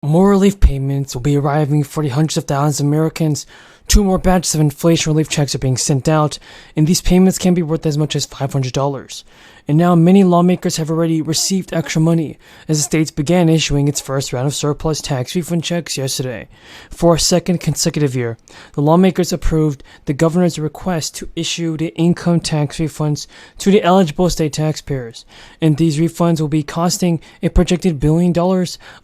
More relief payments will be arriving for the hundreds of thousands of Americans. 2 more batches of inflation relief checks are being sent out, and these payments can be worth as much as $500. And now many lawmakers have already received extra money, as the states began issuing its first round of surplus tax refund checks yesterday. For a second consecutive year, the lawmakers approved the governor's request to issue the income tax refunds to the eligible state taxpayers, and these refunds will be costing a projected $1 billion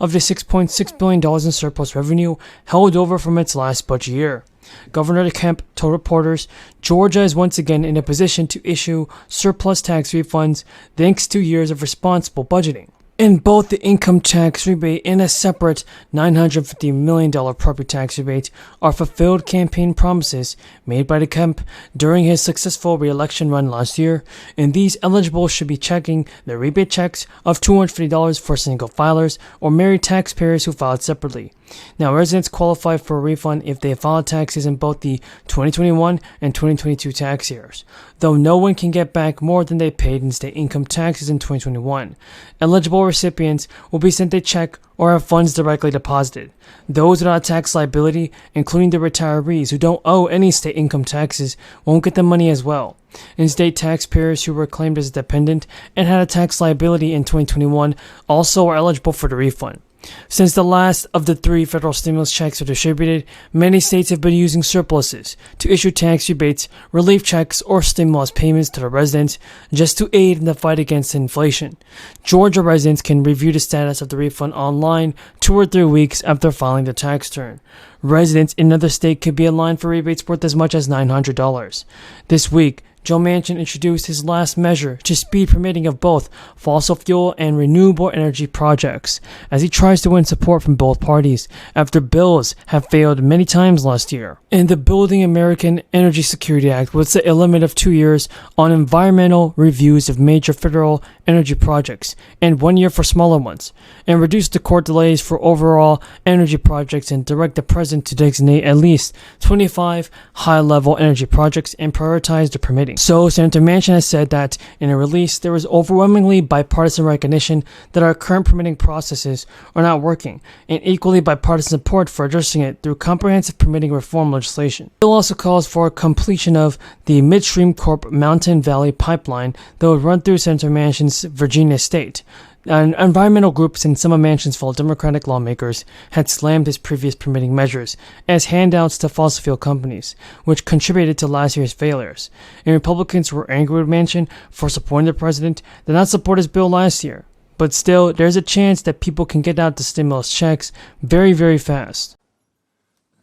of the $6.6 billion in surplus revenue held over from its last budget year. Governor Kemp told reporters Georgia is once again in a position to issue surplus tax refunds thanks to years of responsible budgeting. In both the income tax rebate and a separate $950 million property tax rebate are fulfilled campaign promises made by Kemp during his successful re-election run last year, and these eligibles should be checking the rebate checks of $250 for single filers or married taxpayers who filed separately. Now, residents qualify for a refund if they filed taxes in both the 2021 and 2022 tax years, though no one can get back more than they paid in state income taxes in 2021. Eligible recipients will be sent a check or have funds directly deposited. Those without tax liability, including the retirees who don't owe any state income taxes, won't get the money as well. And state taxpayers who were claimed as dependent and had a tax liability in 2021 also are eligible for the refund. Since the last of the 3 federal stimulus checks are distributed, many states have been using surpluses to issue tax rebates, relief checks, or stimulus payments to their residents just to aid in the fight against inflation. Georgia residents can review the status of the refund online 2 or 3 weeks after filing their tax return. Residents in another state could be in line for rebates worth as much as $900. This week, Joe Manchin introduced his last measure to speed permitting of both fossil fuel and renewable energy projects, as he tries to win support from both parties after bills have failed many times last year. And the Building American Energy Security Act would set a limit of 2 years on environmental reviews of major federal energy projects and 1 year for smaller ones, and reduce the court delays for overall energy projects and direct the president to designate at least 25 high-level energy projects and prioritize the permitting. So, Senator Manchin has said that in a release, there is overwhelmingly bipartisan recognition that our current permitting processes are not working, and equally bipartisan support for addressing it through comprehensive permitting reform legislation. The bill also calls for completion of the Midstream Corp Mountain Valley Pipeline that would run through Senator Manchin's Virginia state. And environmental groups and some of Manchin's fellow Democratic lawmakers had slammed his previous permitting measures as handouts to fossil fuel companies, which contributed to last year's failures. And Republicans were angry with Manchin for supporting the president, did not support his bill last year. But still, there's a chance that people can get out the stimulus checks very, very fast.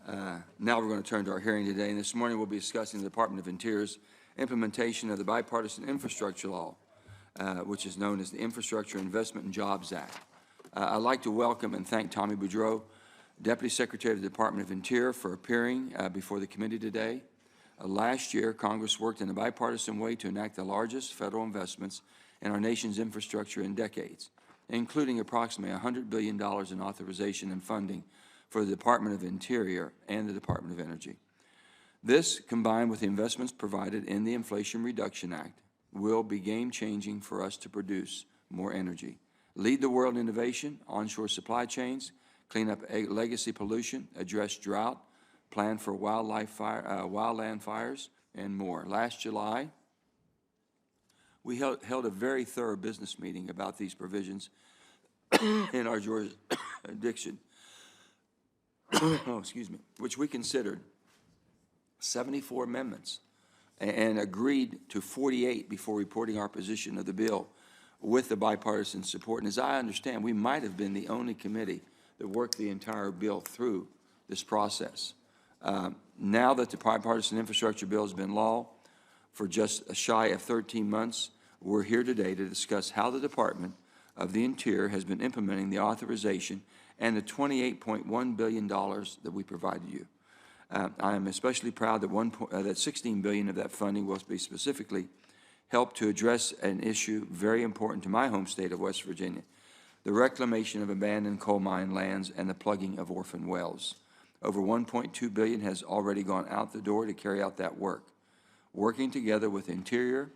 Now we're going to turn to our hearing today, and this morning we'll be discussing the Department of Interior's implementation of the bipartisan infrastructure law, which is known as the Infrastructure Investment and Jobs Act. I'd like to welcome and thank Tommy Boudreau, Deputy Secretary of the Department of Interior, for appearing before the committee today. Last year, Congress worked in a bipartisan way to enact the largest federal investments in our nation's infrastructure in decades, including approximately $100 billion in authorization and funding for the Department of Interior and the Department of Energy. This, combined with the investments provided in the Inflation Reduction Act, will be game-changing for us to produce more energy, lead the world in innovation, onshore supply chains, clean up legacy pollution, address drought, plan for wildland fires, and more. Last July, we held a very thorough business meeting about these provisions in our jurisdiction, which we considered 74 amendments and agreed to 48 before reporting our position of the bill with the bipartisan support. And as I understand, we might have been the only committee that worked the entire bill through this process. Now that the bipartisan infrastructure bill has been law for just shy of 13 months, we're here today to discuss how the Department of the Interior has been implementing the authorization and the $28.1 billion that we provided you. I am especially proud that $16 billion of that funding will be specifically helped to address an issue very important to my home state of West Virginia, the reclamation of abandoned coal mine lands and the plugging of orphan wells. Over $1.2 billion has already gone out the door to carry out that work. Working together with Interior,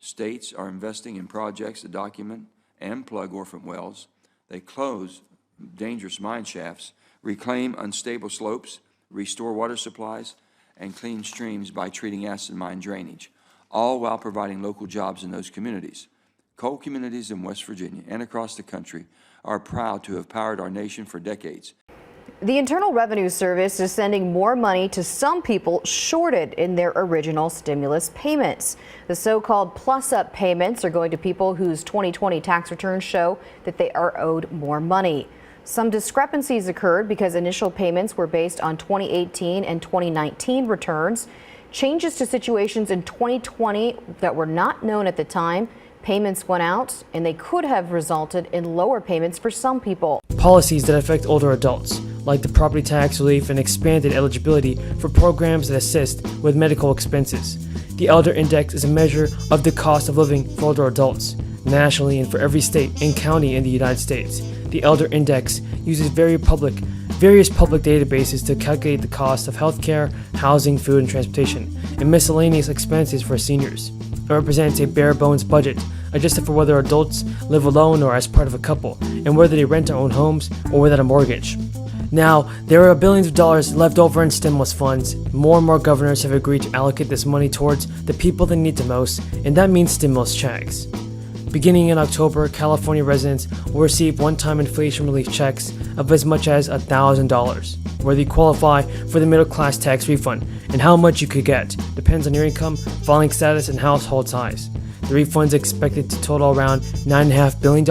states are investing in projects to document and plug orphan wells. They close dangerous mine shafts, reclaim unstable slopes, restore water supplies, and clean streams by treating acid mine drainage, all while providing local jobs in those communities. Coal communities in West Virginia and across the country are proud to have powered our nation for decades. The Internal Revenue Service is sending more money to some people shorted in their original stimulus payments. The so-called plus-up payments are going to people whose 2020 tax returns show that they are owed more money. Some discrepancies occurred because initial payments were based on 2018 and 2019 returns. Changes to situations in 2020 that were not known at the time. Payments went out, and they could have resulted in lower payments for some people. Policies that affect older adults, like the property tax relief and expanded eligibility for programs that assist with medical expenses. The Elder Index is a measure of the cost of living for older adults, nationally and for every state and county in the United States. The Elder Index uses various public databases to calculate the cost of healthcare, housing, food, and transportation, and miscellaneous expenses for seniors. It represents a bare-bones budget, adjusted for whether adults live alone or as part of a couple, and whether they rent or own homes or without a mortgage. Now, there are billions of dollars left over in stimulus funds. More and more governors have agreed to allocate this money towards the people that need the most, and that means stimulus checks. Beginning in October, California residents will receive one-time inflation relief checks of as much as $1,000. Whether you qualify for the middle-class tax refund and how much you could get depends on your income, filing status, and household size. The refund is expected to total around $9.5 billion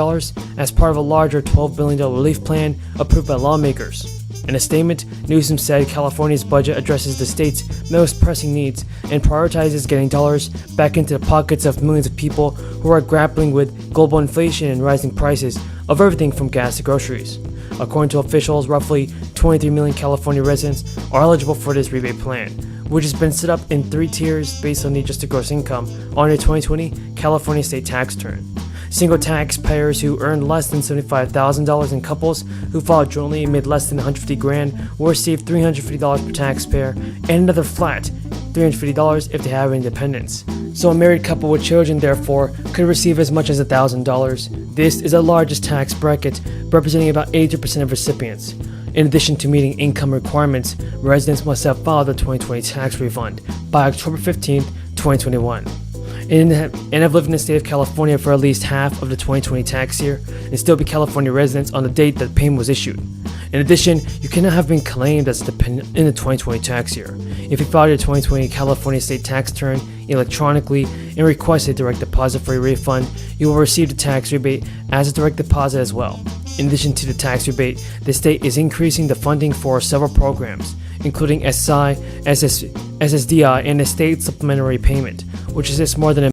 as part of a larger $12 billion relief plan approved by lawmakers. In a statement, Newsom said California's budget addresses the state's most pressing needs and prioritizes getting dollars back into the pockets of millions of people who are grappling with global inflation and rising prices of everything from gas to groceries. According to officials, roughly 23 million California residents are eligible for this rebate plan, which has been set up in 3 tiers based on the adjusted gross income on your 2020 California state tax return. Single taxpayers who earn less than $75,000 and couples who filed jointly and made less than $150,000 will receive $350 per taxpayer and another flat $350 if they have independence. So a married couple with children, therefore, could receive as much as $1,000. This is the largest tax bracket, representing about 80% of recipients. In addition to meeting income requirements, residents must have filed the 2020 tax refund by October 15, 2021. And have lived in the state of California for at least half of the 2020 tax year and still be California residents on the date that payment was issued. In addition, you cannot have been claimed as a dependent in the 2020 tax year. If you filed your 2020 California state tax return electronically and requested direct deposit for your refund, you will receive the tax rebate as a direct deposit as well. In addition to the tax rebate, the state is increasing the funding for several programs, including SSI, SSDI, and the state supplementary payment, which assists more than